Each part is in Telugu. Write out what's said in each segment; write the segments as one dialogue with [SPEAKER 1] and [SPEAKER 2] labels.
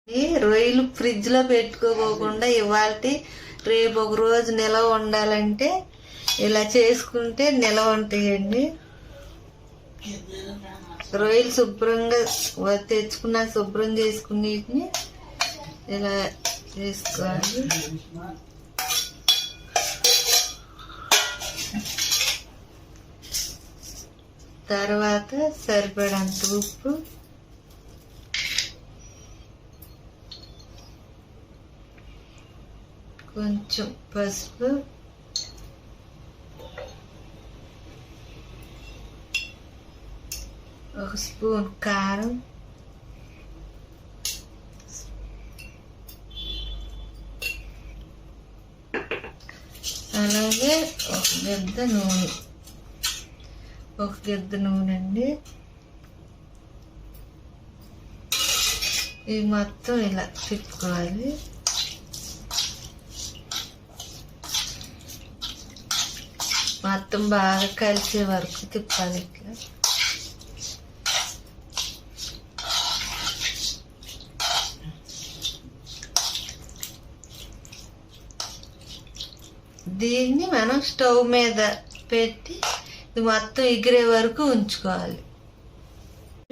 [SPEAKER 1] ఈ రొయ్యలు ఫ్రిడ్జ్ లో పెట్టుకోకుండా ఇవాళ రేపు ఒక రోజు నిలవ ఉండాలంటే ఇలా చేసుకుంటే నిలవ ఉంటాయండి. రొయ్యలు శుభ్రంగా తెచ్చుకున్నా శుభ్రం చేసుకుని ఇలా చేసుకోవాలి. తర్వాత సరిపడంత ఉప్పు, కొంచెం పసుపు, ఒక స్పూన్ కారం, అలాగే ఒక గిద్ద నూనె అండి. ఇవి మొత్తం ఇలా తిప్పుకోవాలి. మొత్తం బాగా కలిసే వరకు తిప్పాలి. ఇట్లా దీన్ని మనం స్టవ్ మీద పెట్టి ఇది మొత్తం ఎగిరే వరకు ఉంచుకోవాలి.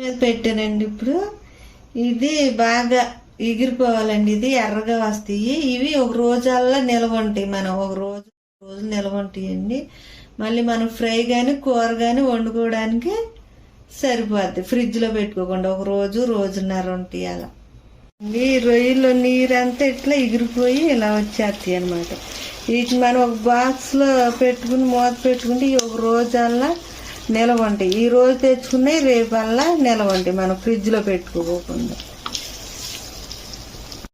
[SPEAKER 1] మీద పెట్టానండి. ఇప్పుడు ఇది బాగా ఎగిరిపోవాలండి. ఇది ఎర్రగా వస్తాయి. ఇవి ఒక రోజల్లా నిల్వ ఉంటాయి. మనం ఒక రోజు నిల్వ ఉంటాయండి. మళ్ళీ మనం ఫ్రై కానీ కూర కానీ వండుకోవడానికి సరిపోద్ది. ఫ్రిడ్జ్లో పెట్టుకోకుండా ఒక రోజున్నర ఉంటాయి. అలా ఈ రొయ్యలో నీరంతా ఇట్లా ఎగిరిపోయి ఇలా వచ్చేస్తాయి అనమాట. వీటిని మనం ఒక బాక్స్లో పెట్టుకుని మూత పెట్టుకుంటే ఒక రోజల్లా నిలవ ఉంటాయి. ఈ రోజు తెచ్చుకున్నాయి రేపల్లా నిలవ ఉంటాయి మనం ఫ్రిడ్జ్లో పెట్టుకోకుండా.